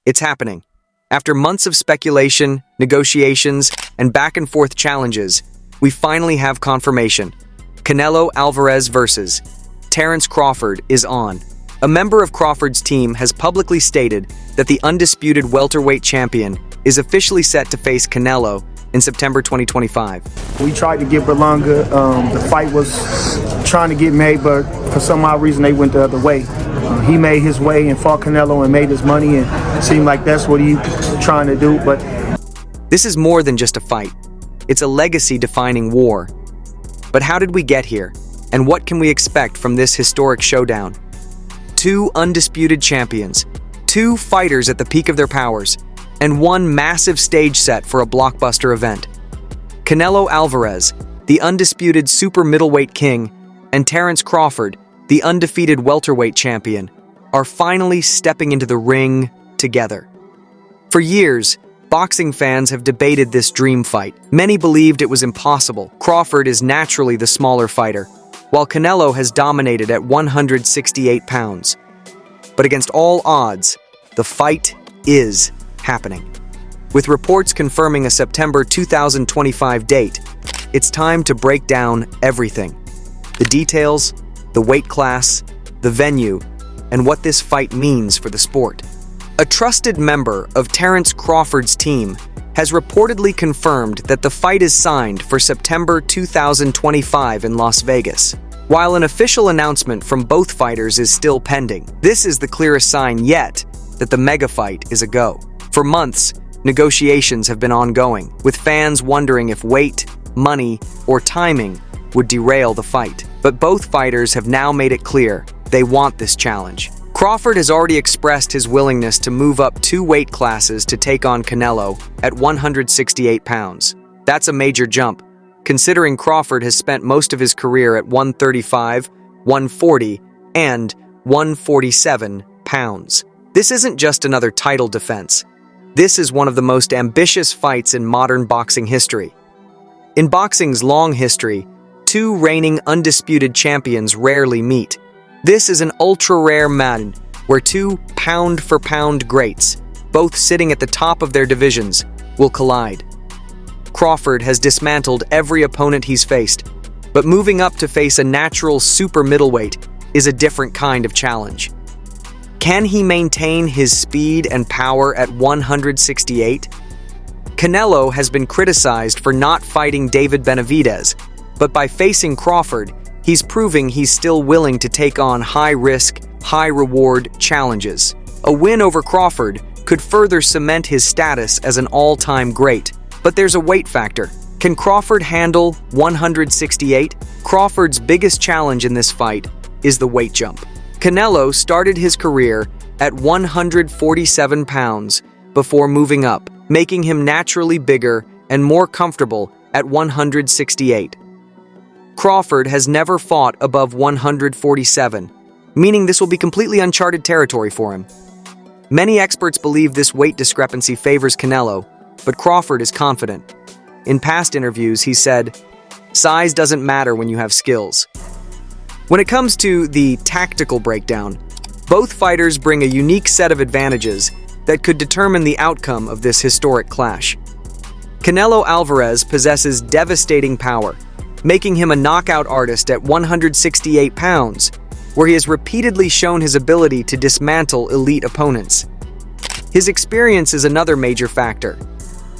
It's happening. After months of speculation, negotiations, and back-and-forth challenges, we finally have confirmation. Canelo Alvarez versus Terence Crawford is on. A member of Crawford's team has publicly stated that the undisputed welterweight champion is officially set to face Canelo in September 2025. We tried to get Berlanga. The fight was trying to get made, but for some odd reason they went the other way. He made his way and fought Canelo and made his money, and it seemed like that's what he's trying to do. But this is more than just a fight. It's a legacy-defining war. But how did we get here? And what can we expect from this historic showdown? Two undisputed champions, two fighters at the peak of their powers, and one massive stage set for a blockbuster event. Canelo Alvarez, the undisputed super middleweight king, and Terence Crawford, the undefeated welterweight champion, are finally stepping into the ring together. For years, boxing fans have debated this dream fight. Many believed it was impossible. Crawford is naturally the smaller fighter, while Canelo has dominated at 168 pounds. But against all odds, the fight is happening. With reports confirming a September 2025 date, it's time to break down everything. The details, the weight class, the venue, and what this fight means for the sport. A trusted member of Terence Crawford's team has reportedly confirmed that the fight is signed for September 2025 in Las Vegas. While an official announcement from both fighters is still pending, this is the clearest sign yet that the mega fight is a go. For months, negotiations have been ongoing, with fans wondering if weight, money, or timing would derail the fight. But both fighters have now made it clear they want this challenge. Crawford has already expressed his willingness to move up 2 weight classes to take on Canelo at 168 pounds. That's a major jump, considering Crawford has spent most of his career at 135, 140, and 147 pounds. This isn't just another title defense. This is one of the most ambitious fights in modern boxing history. In boxing's long history, 2 reigning undisputed champions rarely meet. This is an ultra-rare match where 2 pound-for-pound greats, both sitting at the top of their divisions, will collide. Crawford has dismantled every opponent he's faced, but moving up to face a natural super middleweight is a different kind of challenge. Can he maintain his speed and power at 168? Canelo has been criticized for not fighting David Benavidez, but by facing Crawford, he's proving he's still willing to take on high-risk, high-reward challenges. A win over Crawford could further cement his status as an all-time great. But there's a weight factor. Can Crawford handle 168? Crawford's biggest challenge in this fight is the weight jump. Canelo started his career at 147 pounds before moving up, making him naturally bigger and more comfortable at 168. Crawford has never fought above 147, meaning this will be completely uncharted territory for him. Many experts believe this weight discrepancy favors Canelo, but Crawford is confident. In past interviews, he said, "Size doesn't matter when you have skills." When it comes to the tactical breakdown, both fighters bring a unique set of advantages that could determine the outcome of this historic clash. Canelo Alvarez possesses devastating power, making him a knockout artist at 168 pounds, where he has repeatedly shown his ability to dismantle elite opponents. His experience is another major factor.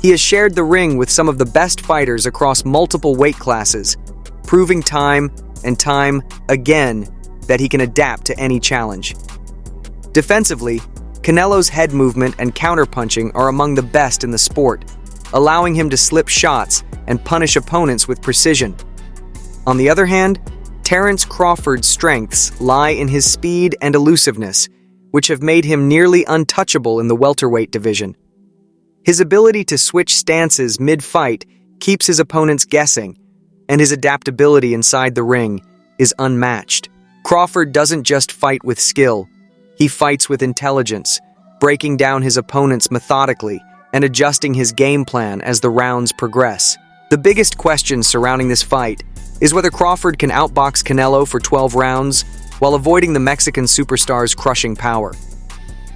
He has shared the ring with some of the best fighters across multiple weight classes, proving time and time again that he can adapt to any challenge. Defensively, Canelo's head movement and counterpunching are among the best in the sport, allowing him to slip shots and punish opponents with precision. On the other hand, Terence Crawford's strengths lie in his speed and elusiveness, which have made him nearly untouchable in the welterweight division. His ability to switch stances mid-fight keeps his opponents guessing, and his adaptability inside the ring is unmatched. Crawford doesn't just fight with skill, he fights with intelligence, breaking down his opponents methodically and adjusting his game plan as the rounds progress. The biggest question surrounding this fight is whether Crawford can outbox Canelo for 12 rounds while avoiding the Mexican superstar's crushing power.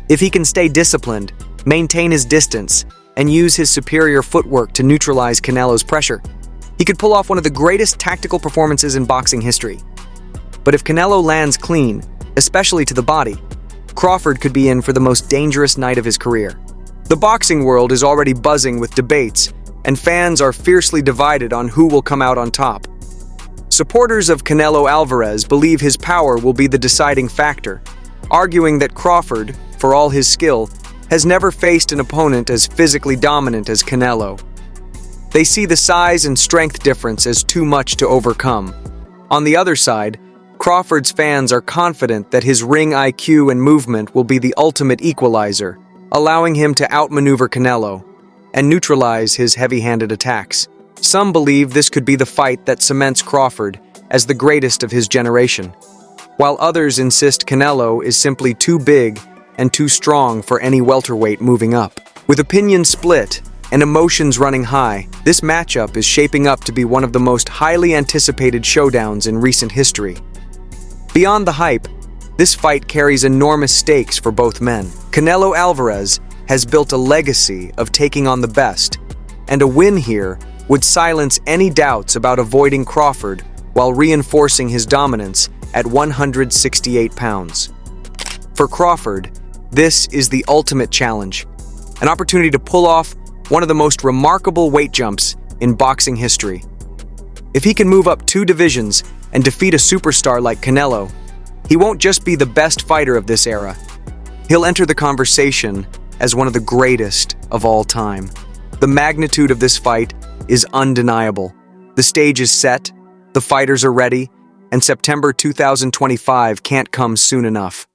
If he can stay disciplined, maintain his distance, and use his superior footwork to neutralize Canelo's pressure. He could pull off one of the greatest tactical performances in boxing history. But if Canelo lands clean, especially to the body, Crawford could be in for the most dangerous night of his career. The boxing world is already buzzing with debates, and fans are fiercely divided on who will come out on top. Supporters of Canelo Alvarez believe his power will be the deciding factor, arguing that Crawford, for all his skill, has never faced an opponent as physically dominant as Canelo. They see the size and strength difference as too much to overcome. On the other side, Crawford's fans are confident that his ring IQ and movement will be the ultimate equalizer, allowing him to outmaneuver Canelo and neutralize his heavy-handed attacks. Some believe this could be the fight that cements Crawford as the greatest of his generation, while others insist Canelo is simply too big and too strong for any welterweight moving up. With opinions split and emotions running high, this matchup is shaping up to be one of the most highly anticipated showdowns in recent history. Beyond the hype, this fight carries enormous stakes for both men. Canelo Alvarez has built a legacy of taking on the best, and a win here would silence any doubts about avoiding Crawford while reinforcing his dominance at 168 pounds. For Crawford, this is the ultimate challenge, an opportunity to pull off one of the most remarkable weight jumps in boxing history. If he can move up 2 divisions and defeat a superstar like Canelo, he won't just be the best fighter of this era. He'll enter the conversation as one of the greatest of all time. The magnitude of this fight is undeniable. The stage is set, the fighters are ready, and September 2025 can't come soon enough.